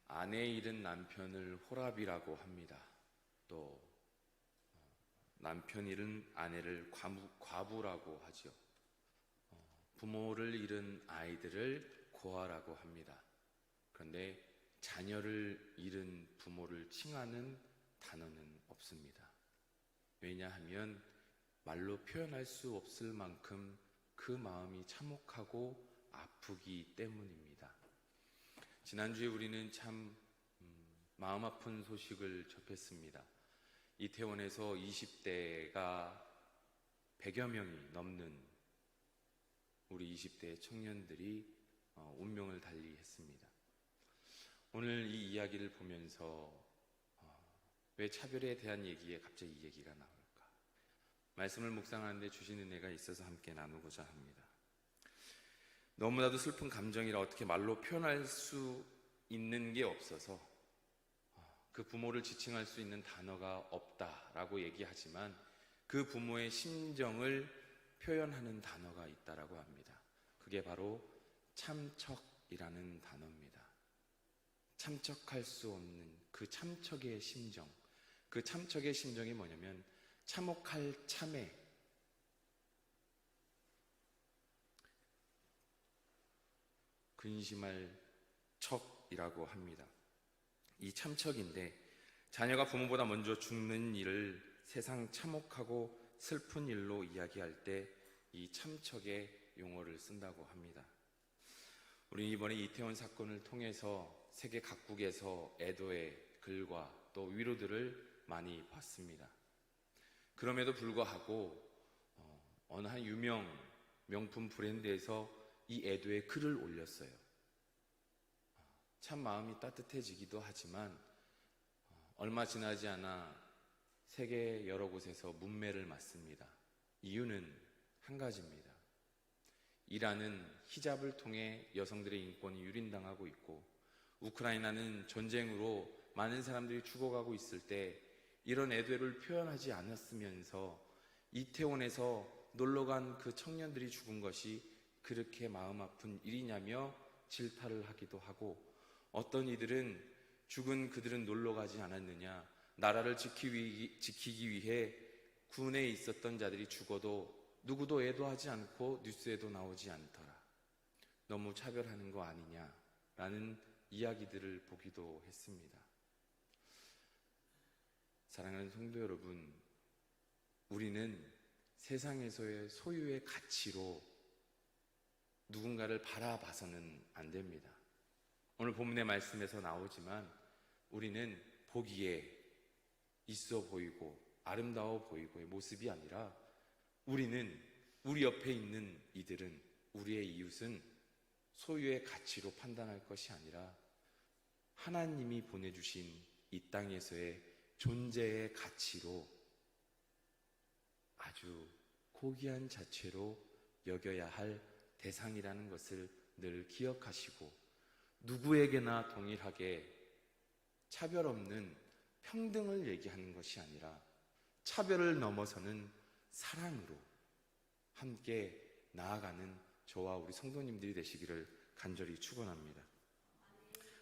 아내 잃은 남편을 호랍이라고 합니다. 또 남편 잃은 아내를 과부라고 하죠. 부모를 잃은 아이들을 고아라고 합니다. 그런데 자녀를 잃은 부모를 칭하는 단어는 없습니다. 왜냐하면 말로 표현할 수 없을 만큼 그 마음이 참혹하고 아프기 때문입니다. 지난주에 우리는 참 마음 아픈 소식을 접했습니다. 이태원에서 20대가 100여 명이 넘는 우리 20대 청년들이 운명을 달리했습니다. 오늘 이 이야기를 보면서 왜 차별에 대한 얘기에 갑자기 이 얘기가 나올까? 말씀을 묵상하는데 주신 은혜가 있어서 함께 나누고자 합니다. 너무나도 슬픈 감정이라 어떻게 말로 표현할 수 있는 게 없어서 그 부모를 지칭할 수 있는 단어가 없다라고 얘기하지만 그 부모의 심정을 표현하는 단어가 있다라고 합니다. 그게 바로 참척이라는 단어입니다. 참척할 수 없는 그 참척의 심정, 그 참척의 심정이 뭐냐면 참혹할 참에 근심할 척이라고 합니다. 이 참척인데 자녀가 부모보다 먼저 죽는 일을 세상 참혹하고 슬픈 일로 이야기할 때 이 참척의 용어를 쓴다고 합니다. 우리 이번에 이태원 사건을 통해서 세계 각국에서 애도의 글과 또 위로들을 많이 봤습니다. 그럼에도 불구하고 어느 한 유명 명품 브랜드에서 이 애도의 글을 올렸어요. 참 마음이 따뜻해지기도 하지만 얼마 지나지 않아 세계 여러 곳에서 문매를 맞습니다. 이유는 한 가지입니다. 이란은 히잡을 통해 여성들의 인권이 유린당하고 있고 우크라이나는 전쟁으로 많은 사람들이 죽어가고 있을 때 이런 애도를 표현하지 않았으면서 이태원에서 놀러간 그 청년들이 죽은 것이 그렇게 마음 아픈 일이냐며 질타를 하기도 하고 어떤 이들은 죽은 그들은 놀러가지 않았느냐, 나라를 지키기 위해 군에 있었던 자들이 죽어도 누구도 애도하지 않고 뉴스에도 나오지 않더라, 너무 차별하는 거 아니냐라는 이야기들을 보기도 했습니다. 사랑하는 성도 여러분, 우리는 세상에서의 소유의 가치로 누군가를 바라봐서는 안 됩니다. 오늘 본문의 말씀에서 나오지만 우리는 보기에 있어 보이고 아름다워 보이고의 모습이 아니라 우리는 우리 옆에 있는 이들은, 우리의 이웃은 소유의 가치로 판단할 것이 아니라 하나님이 보내주신 이 땅에서의 존재의 가치로 아주 고귀한 자체로 여겨야 할 대상이라는 것을 늘 기억하시고 누구에게나 동일하게 차별 없는 평등을 얘기하는 것이 아니라 차별을 넘어서는 사랑으로 함께 나아가는 저와 우리 성도님들이 되시기를 간절히 축원합니다.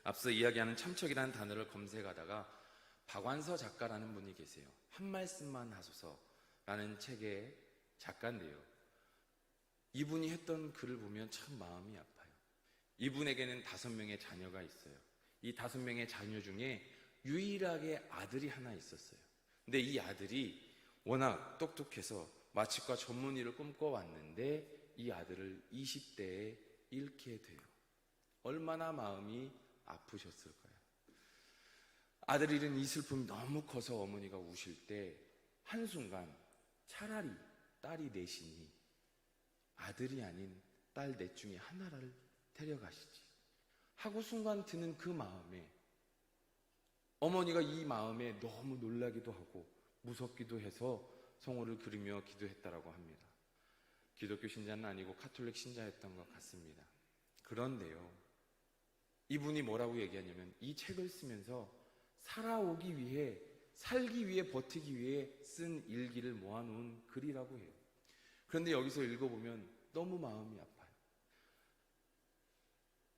앞서 이야기하는 참척이라는 단어를 검색하다가 박완서 작가라는 분이 계세요. 한 말씀만 하소서라는 책의 작가인데요. 이분이 했던 글을 보면 참 마음이 아파요. 이분에게는 5명의 자녀가 있어요. 이 5명의 자녀 중에 유일하게 아들이 하나 있었어요. 근데 이 아들이 워낙 똑똑해서 마치과 전문의를 꿈꿔왔는데 이 아들을 20대에 잃게 돼요. 얼마나 마음이 아프셨을까요? 아들 잃은 이 슬픔이 너무 커서 어머니가 우실 때 한순간 차라리 딸이 넷이니 아들이 아닌 딸 넷 중에 하나를 데려가시지 하고 순간 드는 그 마음에 어머니가 이 마음에 너무 놀라기도 하고 무섭기도 해서 성호를 그리며 기도했다라고 합니다. 기독교 신자는 아니고 카톨릭 신자였던 것 같습니다. 그런데요, 이분이 뭐라고 얘기하냐면 이 책을 쓰면서 살아오기 위해, 살기 위해, 버티기 위해 쓴 일기를 모아놓은 글이라고 해요. 그런데 여기서 읽어보면 너무 마음이 아파요.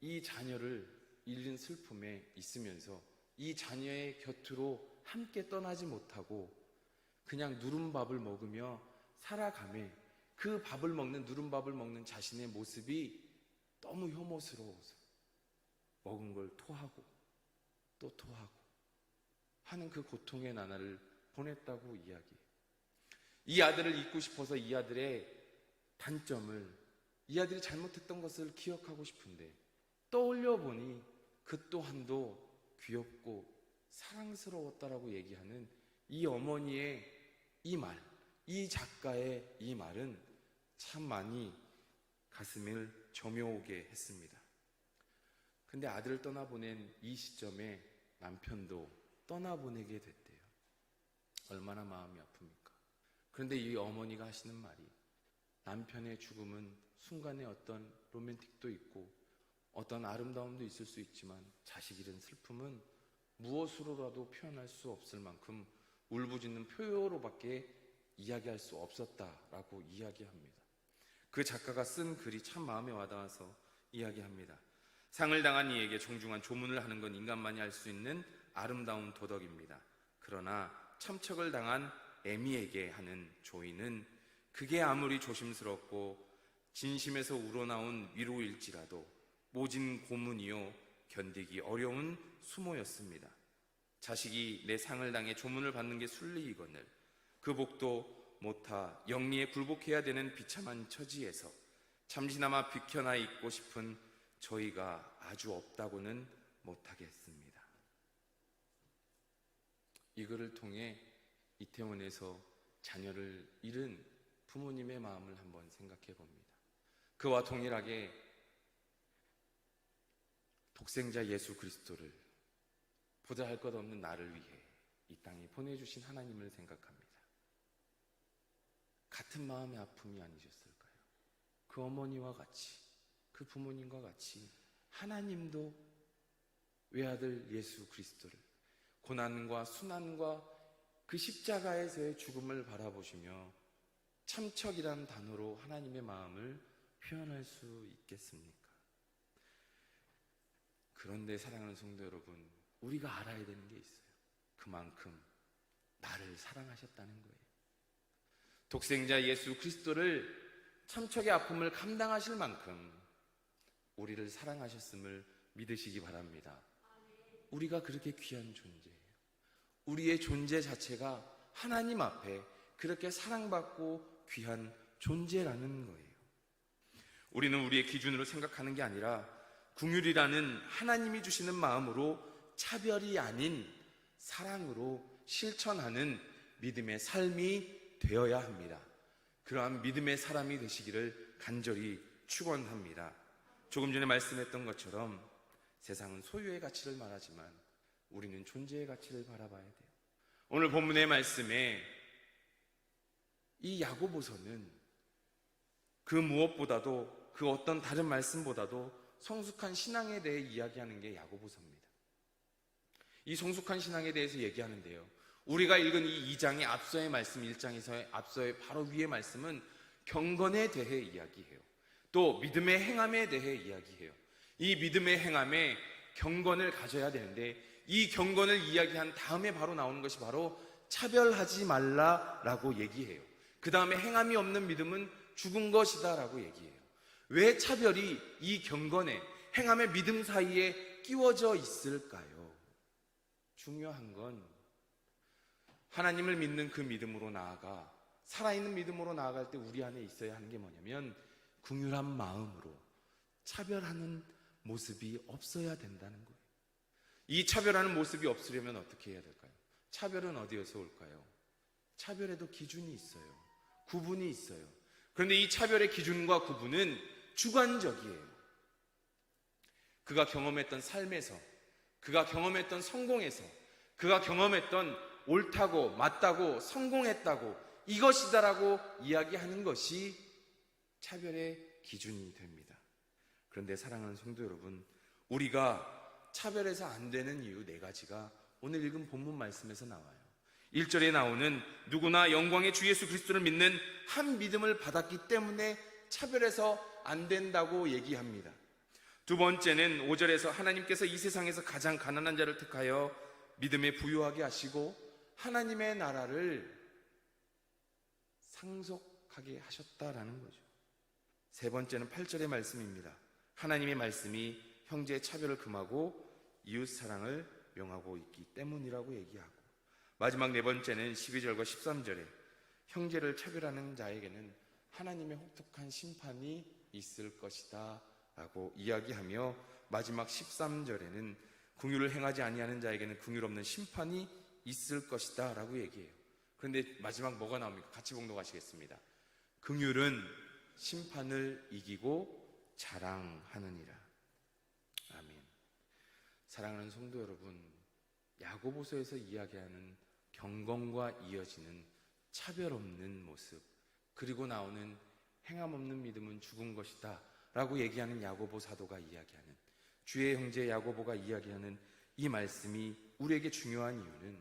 이 자녀를 잃은 슬픔에 있으면서 이 자녀의 곁으로 함께 떠나지 못하고 그냥 누른밥을 먹으며 살아가매 그 밥을 먹는, 누른밥을 먹는 자신의 모습이 너무 혐오스러워서 먹은 걸 토하고 또 토하고 하는 그 고통의 나날을 보냈다고 이야기해요. 이 아들을 잊고 싶어서 이 아들의 단점을, 이 아들이 잘못했던 것을 기억하고 싶은데 떠올려 보니 그 또한도 귀엽고 사랑스러웠다라고 얘기하는 이 어머니의 이 말, 이 작가의 이 말은 참 많이 가슴을 저며오게 했습니다. 근데 아들을 떠나보낸 이 시점에 남편도 떠나보내게 됐대요. 얼마나 마음이 아픕니까? 그런데 이 어머니가 하시는 말이, 남편의 죽음은 순간에 어떤 로맨틱도 있고 어떤 아름다움도 있을 수 있지만 자식 잃은 슬픔은 무엇으로라도 표현할 수 없을 만큼 울부짖는 표효로밖에 이야기할 수 없었다라고 이야기합니다. 그 작가가 쓴 글이 참 마음에 와닿아서 이야기합니다. 상을 당한 이에게 정중한 조문을 하는 건 인간만이 할 수 있는 아름다운 도덕입니다. 그러나 참척을 당한 애미에게 하는 조의는 그게 아무리 조심스럽고 진심에서 우러나온 위로일지라도 모진 고문이요 견디기 어려운 수모였습니다. 자식이 내 상을 당해 조문을 받는 게 순리이거늘 그 복도 못하 영리에 굴복해야 되는 비참한 처지에서 잠시나마 비켜나 있고 싶은 저희가 아주 없다고는 못하겠습니다. 이 글을 통해 이태원에서 자녀를 잃은 부모님의 마음을 한번 생각해 봅니다. 그와 동일하게 독생자 예수 그리스도를 보잘할 것 없는 나를 위해 이 땅에 보내주신 하나님을 생각합니다. 같은 마음의 아픔이 아니셨을까요? 그 어머니와 같이, 그 부모님과 같이 하나님도 외아들 예수 그리스도를 고난과 순환과 그 십자가에서의 죽음을 바라보시며 참척이라는 단어로 하나님의 마음을 표현할 수 있겠습니까? 그런데 사랑하는 성도 여러분, 우리가 알아야 되는 게 있어요. 그만큼 나를 사랑하셨다는 거예요. 독생자 예수 그리스도를 참척의 아픔을 감당하실 만큼 우리를 사랑하셨음을 믿으시기 바랍니다. 우리가 그렇게 귀한 존재예요. 우리의 존재 자체가 하나님 앞에 그렇게 사랑받고 귀한 존재라는 거예요. 우리는 우리의 기준으로 생각하는 게 아니라 긍휼이라는 하나님이 주시는 마음으로 차별이 아닌 사랑으로 실천하는 믿음의 삶이 되어야 합니다. 그러한 믿음의 사람이 되시기를 간절히 축원합니다. 조금 전에 말씀했던 것처럼 세상은 소유의 가치를 말하지만 우리는 존재의 가치를 바라봐야 돼요. 오늘 본문의 말씀에 이 야고보서는 그 무엇보다도, 그 어떤 다른 말씀보다도 성숙한 신앙에 대해 이야기하는 게 야고보서입니다. 이 성숙한 신앙에 대해서 얘기하는데요, 우리가 읽은 이 2장의 앞서의 말씀, 1장에서의 앞서의 바로 위의 말씀은 경건에 대해 이야기해요. 또 믿음의 행함에 대해 이야기해요. 이 믿음의 행함에 경건을 가져야 되는데 이 경건을 이야기한 다음에 바로 나오는 것이 바로 차별하지 말라라고 얘기해요. 그 다음에 행함이 없는 믿음은 죽은 것이다 라고 얘기해요. 왜 차별이 이 경건에, 행함의 믿음 사이에 끼워져 있을까요? 중요한 건 하나님을 믿는 그 믿음으로 나아가, 살아있는 믿음으로 나아갈 때 우리 안에 있어야 하는 게 뭐냐면 긍휼한 마음으로 차별하는 모습이 없어야 된다는 거예요. 이 차별하는 모습이 없으려면 어떻게 해야 될까요? 차별은 어디에서 올까요? 차별에도 기준이 있어요. 구분이 있어요. 그런데 이 차별의 기준과 구분은 주관적이에요. 그가 경험했던 삶에서, 그가 경험했던 성공에서, 그가 경험했던 옳다고, 맞다고, 성공했다고, 이것이다라고 이야기하는 것이 차별의 기준이 됩니다. 그런데 사랑하는 성도 여러분, 우리가 차별해서 안 되는 이유 4가지가 오늘 읽은 본문 말씀에서 나와요. 1절에 나오는 누구나 영광의 주 예수 그리스도를 믿는 한 믿음을 받았기 때문에 차별해서 안 된다고 얘기합니다. 두 번째는 5절에서 하나님께서 이 세상에서 가장 가난한 자를 택하여 믿음에 부유하게 하시고 하나님의 나라를 상속하게 하셨다라는 거죠. 세 번째는 8절의 말씀입니다. 하나님의 말씀이 형제의 차별을 금하고 이웃 사랑을 명하고 있기 때문이라고 얘기하고, 마지막 네 번째는 12절과 13절에 형제를 차별하는 자에게는 하나님의 혹독한 심판이 있을 것이다 라고 이야기하며, 마지막 13절에는 긍휼을 행하지 아니하는 자에게는 긍휼 없는 심판이 있을 것이다 라고 얘기해요. 그런데 마지막 뭐가 나옵니까? 같이 봉독하시겠습니다. 긍휼은 심판을 이기고 자랑하느니라. 아멘. 사랑하는 성도 여러분, 야고보서에서 이야기하는 경건과 이어지는 차별 없는 모습, 그리고 나오는 행함 없는 믿음은 죽은 것이다 라고 얘기하는 야고보 사도가 이야기하는, 주의 형제 야고보가 이야기하는 이 말씀이 우리에게 중요한 이유는,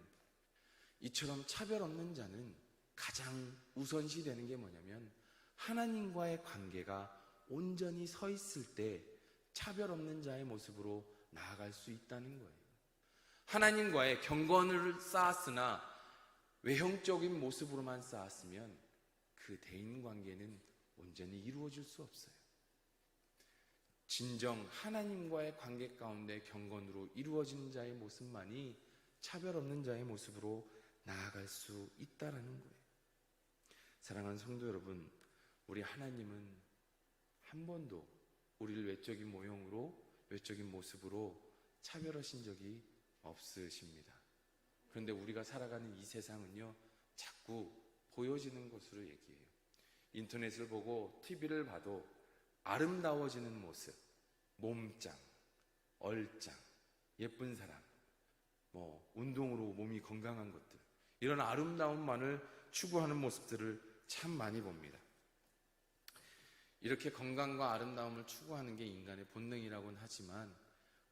이처럼 차별 없는 자는 가장 우선시 되는 게 뭐냐면, 하나님과의 관계가 온전히 서 있을 때 차별 없는 자의 모습으로 나아갈 수 있다는 거예요. 하나님과의 경건을 쌓았으나 외형적인 모습으로만 쌓았으면 그 대인관계는 온전히 이루어질 수 없어요. 진정 하나님과의 관계 가운데 경건으로 이루어진 자의 모습만이 차별 없는 자의 모습으로 나아갈 수 있다라는 거예요. 사랑하는 성도 여러분, 우리 하나님은 한 번도 우리를 외적인 모형으로, 외적인 모습으로 차별하신 적이 없으십니다. 그런데 우리가 살아가는 이 세상은요, 자꾸 보여지는 것으로 얘기해요. 인터넷을 보고 TV를 봐도 아름다워지는 모습, 몸짱, 얼짱, 예쁜 사람, 운동으로 몸이 건강한 것들, 이런 아름다움만을 추구하는 모습들을 참 많이 봅니다. 이렇게 건강과 아름다움을 추구하는 게 인간의 본능이라고는 하지만,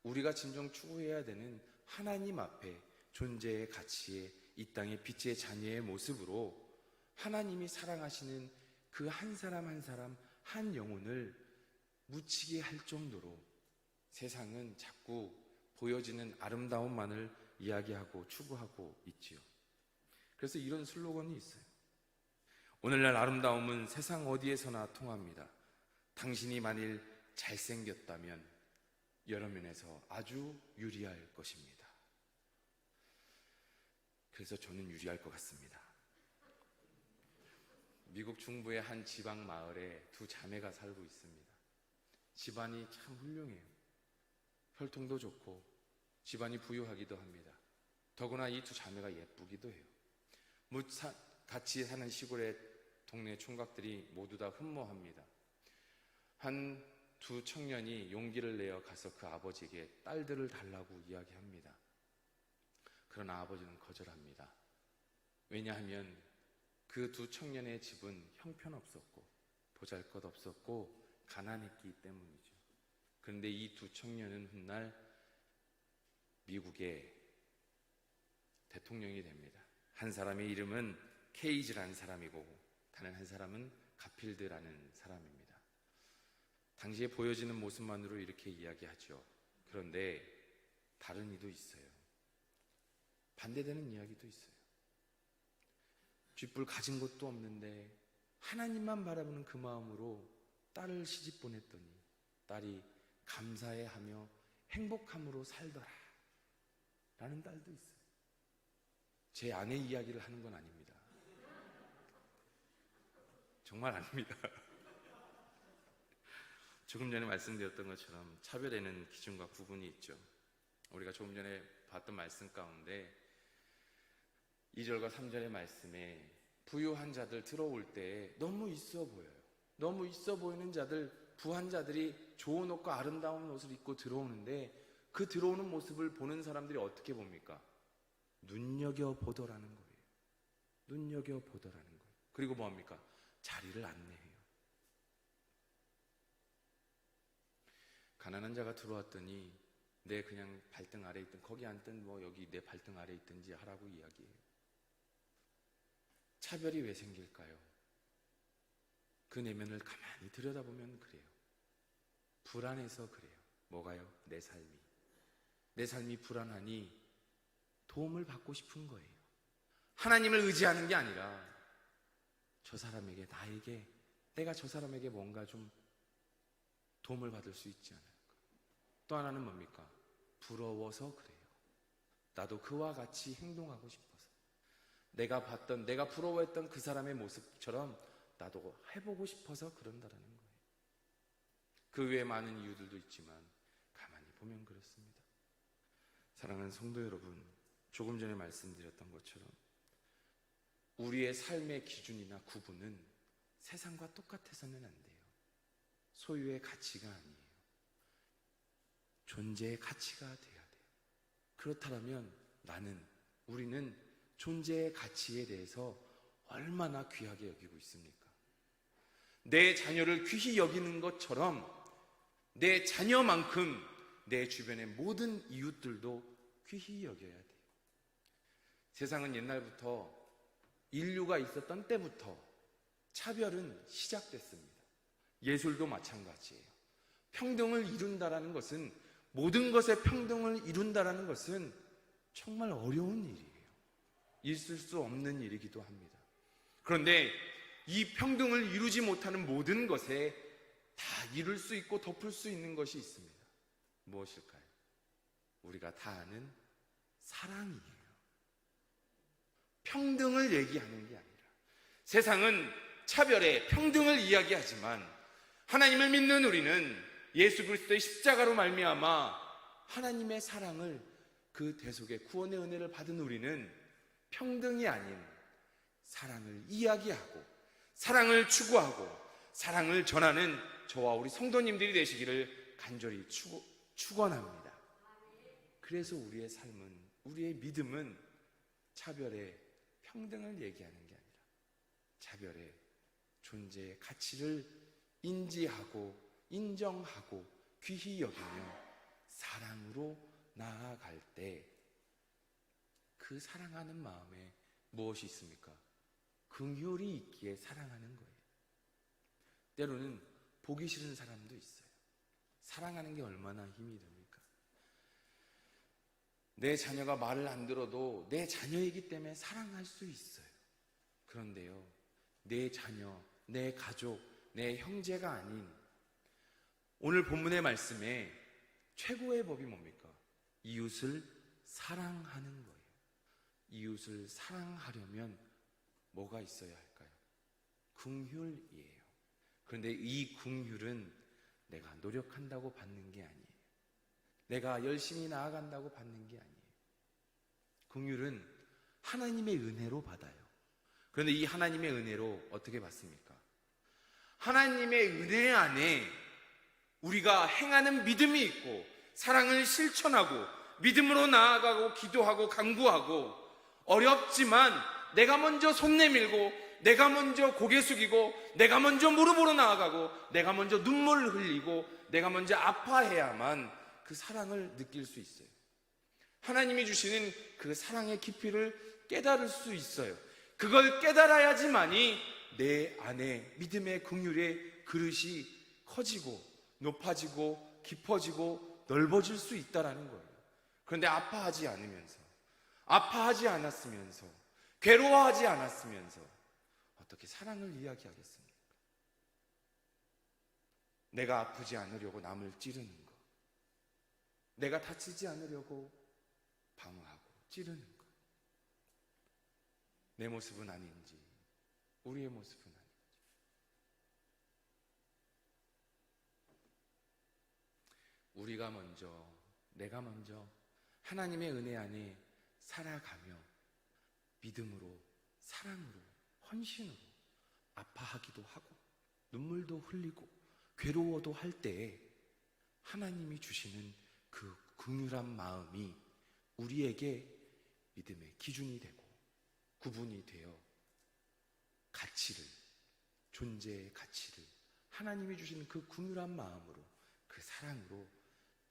우리가 진정 추구해야 되는 하나님 앞에 존재의 가치에, 이 땅의 빛의 자녀의 모습으로 하나님이 사랑하시는 그 한 사람 한 사람, 한 영혼을 묻히게 할 정도로 세상은 자꾸 보여지는 아름다움만을 이야기하고 추구하고 있지요. 그래서 이런 슬로건이 있어요. 오늘날 아름다움은 세상 어디에서나 통합니다. 당신이 만일 잘생겼다면 여러 면에서 아주 유리할 것입니다. 그래서 저는 유리할 것 같습니다. 미국 중부의 한 지방 마을에 두 자매가 살고 있습니다. 집안이 참 훌륭해요. 혈통도 좋고 집안이 부유하기도 합니다. 더구나 이 두 자매가 예쁘기도 해요. 같이 사는 시골의 동네 총각들이 모두 다 흠모합니다. 한 두 청년이 용기를 내어 가서 그 아버지에게 딸들을 달라고 이야기합니다. 그러나 아버지는 거절합니다. 왜냐하면 그 두 청년의 집은 형편없었고 보잘것없었고 가난했기 때문이죠. 그런데 이 두 청년은 훗날 미국의 대통령이 됩니다. 한 사람의 이름은 케이지라는 사람이고, 다른 한 사람은 가필드라는 사람입니다. 당시에 보여지는 모습만으로 이렇게 이야기하죠. 그런데 다른 이도 있어요. 반대되는 이야기도 있어요. 쥐뿔 가진 것도 없는데 하나님만 바라보는 그 마음으로 딸을 시집 보냈더니 딸이 감사해하며 행복함으로 살더라 라는 딸도 있어요. 제 아내 이야기를 하는 건 아닙니다. 정말 아닙니다. 조금 전에 말씀드렸던 것처럼 차별에는 기준과 구분이 있죠. 우리가 조금 전에 봤던 말씀 가운데 2절과 3절의 말씀에 부유한 자들 들어올 때 너무 있어 보여요. 너무 있어 보이는 자들, 부한 자들이 좋은 옷과 아름다운 옷을 입고 들어오는데, 그 들어오는 모습을 보는 사람들이 어떻게 봅니까? 눈여겨보더라는 거예요. 눈여겨보더라는 거예요. 그리고 뭐합니까? 자리를 안내해요. 가난한 자가 들어왔더니 내 그냥 발등 아래 있든 거기 앉든 여기 내 발등 아래 있든지 하라고 이야기해요. 차별이 왜 생길까요? 그 내면을 가만히 들여다보면 그래요. 불안해서 그래요. 뭐가요? 내 삶이 불안하니 도움을 받고 싶은 거예요. 하나님을 의지하는 게 아니라 저 사람에게, 내가 저 사람에게 뭔가 좀 도움을 받을 수 있지 않을까. 또 하나는 뭡니까? 부러워서 그래요. 나도 그와 같이 행동하고 싶어서. 내가 부러워했던 그 사람의 모습처럼 나도 해보고 싶어서 그런다라는 거예요. 그 외에 많은 이유들도 있지만 가만히 보면 그렇습니다. 사랑하는 성도 여러분, 조금 전에 말씀드렸던 것처럼 우리의 삶의 기준이나 구분은 세상과 똑같아서는 안 돼요. 소유의 가치가 아니에요. 존재의 가치가 돼야 돼요. 그렇다면 우리는 존재의 가치에 대해서 얼마나 귀하게 여기고 있습니까? 내 자녀를 귀히 여기는 것처럼 내 자녀만큼 내 주변의 모든 이웃들도 귀히 여겨야 돼요. 세상은 옛날부터 인류가 있었던 때부터 차별은 시작됐습니다. 예술도 마찬가지예요. 평등을 이룬다라는 것은, 모든 것에 평등을 이룬다라는 것은 정말 어려운 일이에요. 있을 수 없는 일이기도 합니다. 그런데 이 평등을 이루지 못하는 모든 것에 다 이룰 수 있고 덮을 수 있는 것이 있습니다. 무엇일까요? 우리가 다 아는 사랑이에요. 평등을 얘기하는 게 아니라, 세상은 차별에 평등을 이야기하지만 하나님을 믿는 우리는 예수 그리스도의 십자가로 말미암아 하나님의 사랑을, 그 대속의 구원의 은혜를 받은 우리는 평등이 아닌 사랑을 이야기하고 사랑을 추구하고 사랑을 전하는 저와 우리 성도님들이 되시기를 간절히 축원합니다. 그래서 우리의 삶은, 우리의 믿음은 차별에 평등을 얘기하는 게 아니라 차별의 존재의 가치를 인지하고 인정하고 귀히 여기며 사랑으로 나아갈 때 그 사랑하는 마음에 무엇이 있습니까? 긍휼이 있기에 사랑하는 거예요. 때로는 보기 싫은 사람도 있어요. 사랑하는 게 얼마나 힘이 듭니까? 내 자녀가 말을 안 들어도 내 자녀이기 때문에 사랑할 수 있어요. 그런데요, 내 자녀, 내 가족, 내 형제가 아닌 오늘 본문의 말씀에 최고의 법이 뭡니까? 이웃을 사랑하는 거예요. 이웃을 사랑하려면 뭐가 있어야 할까요? 긍휼이에요. 그런데 이 긍휼은 내가 노력한다고 받는 게 아니에요. 내가 열심히 나아간다고 받는 게 아니에요. 긍휼은 하나님의 은혜로 받아요. 그런데 이 하나님의 은혜로 어떻게 받습니까? 하나님의 은혜 안에 우리가 행하는 믿음이 있고 사랑을 실천하고 믿음으로 나아가고 기도하고 간구하고, 어렵지만 내가 먼저 손 내밀고 내가 먼저 고개 숙이고 내가 먼저 무릎으로 나아가고 내가 먼저 눈물을 흘리고 내가 먼저 아파해야만 그 사랑을 느낄 수 있어요. 하나님이 주시는 그 사랑의 깊이를 깨달을 수 있어요. 그걸 깨달아야지만이 내 안에 믿음의 긍휼의 그릇이 커지고 높아지고 깊어지고 넓어질 수 있다는 거예요. 그런데 아파하지 않으면서, 아파하지 않았으면서, 괴로워하지 않았으면서 어떻게 사랑을 이야기하겠습니까? 내가 아프지 않으려고 남을 찌르는 것, 내가 다치지 않으려고 방어하고 찌르는 것, 내 모습은 아닌지, 우리의 모습은 아닌지. 우리가 먼저, 내가 먼저 하나님의 은혜 안에 살아가며 믿음으로, 사랑으로, 헌신으로 아파하기도 하고 눈물도 흘리고 괴로워도 할 때에 하나님이 주시는 그 긍휼한 마음이 우리에게 믿음의 기준이 되고 구분이 되어 가치를, 존재의 가치를 하나님이 주시는 그 긍휼한 마음으로, 그 사랑으로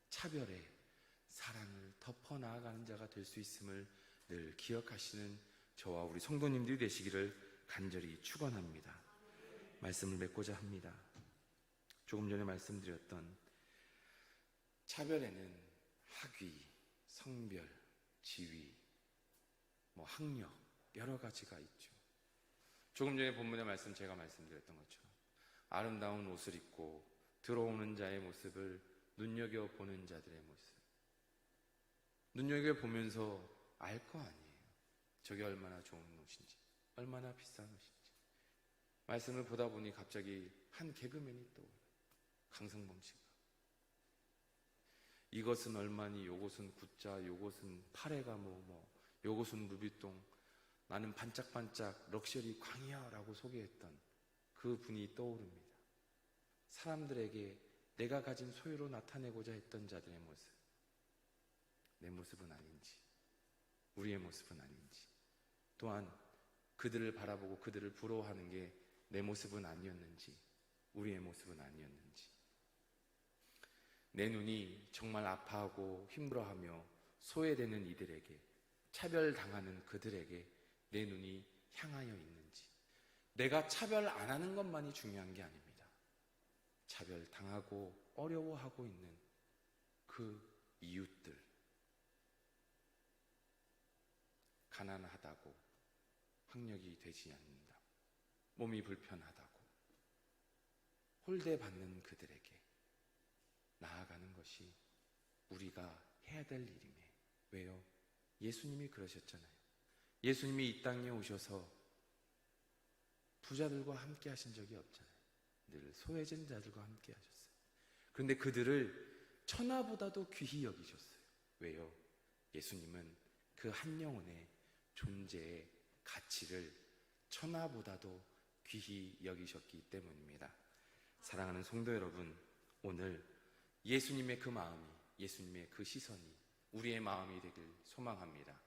차별에 사랑을 덮어 나아가는 자가 될 수 있음을 늘 기억하시는 저와 우리 성도님들이 되시기를 간절히 축원합니다. 말씀을 맺고자 합니다. 조금 전에 말씀드렸던 차별에는 학위, 성별, 지위, 학력 여러 가지가 있죠. 조금 전에 본문의 말씀 제가 말씀드렸던 것처럼 아름다운 옷을 입고 들어오는 자의 모습을 눈여겨보는 자들의 모습, 눈여겨보면서 알 거 아니에요. 저게 얼마나 좋은 옷인지, 얼마나 비싼 옷인지. 말씀을 보다 보니 갑자기 한 개그맨이 떠올라요. 강성범 씨가. 이것은 얼마니, 요것은 구짜, 요것은 파레가 요것은 루비통, 나는 반짝반짝 럭셔리 광이야 라고 소개했던 그 분이 떠오릅니다. 사람들에게 내가 가진 소유로 나타내고자 했던 자들의 모습, 내 모습은 아닌지, 우리의 모습은 아닌지, 또한 그들을 바라보고 그들을 부러워하는 게 내 모습은 아니었는지, 우리의 모습은 아니었는지, 내 눈이 정말 아파하고 힘들어하며 소외되는 이들에게, 차별당하는 그들에게 내 눈이 향하여 있는지, 내가 차별 안 하는 것만이 중요한 게 아닙니다. 차별당하고 어려워하고 있는 그 이웃들, 가난하다고, 학력이 되지 않는다, 몸이 불편하다고 홀대받는 그들에게 나아가는 것이 우리가 해야 될 일임에, 왜요? 예수님이 그러셨잖아요. 예수님이 이 땅에 오셔서 부자들과 함께 하신 적이 없잖아요. 늘 소외된 자들과 함께 하셨어요. 그런데 그들을 천하보다도 귀히 여기셨어요. 왜요? 예수님은 그 한 영혼의 존재의 가치를 천하보다도 귀히 여기셨기 때문입니다. 사랑하는 성도 여러분, 오늘 예수님의 그 마음이, 예수님의 그 시선이 우리의 마음이 되길 소망합니다.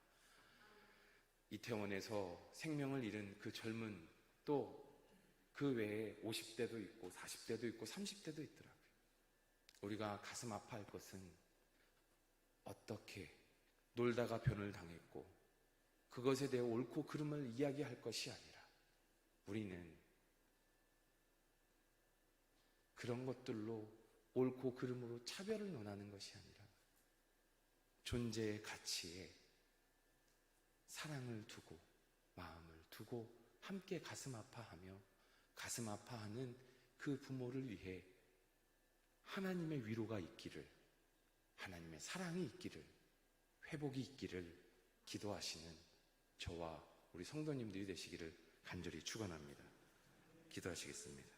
이태원에서 생명을 잃은 그 젊은, 또 그 외에 50대도 있고 40대도 있고 30대도 있더라고요. 우리가 가슴 아파할 것은 어떻게 놀다가 변을 당했고 그것에 대해 옳고 그름을 이야기할 것이 아니라, 우리는 그런 것들로 옳고 그름으로 차별을 논하는 것이 아니라 존재의 가치에 사랑을 두고 마음을 두고 함께 가슴 아파하며 가슴 아파하는 그 부모를 위해 하나님의 위로가 있기를, 하나님의 사랑이 있기를, 회복이 있기를 기도하시는 저와 우리 성도님들이 되시기를 간절히 축원합니다. 기도하시겠습니다.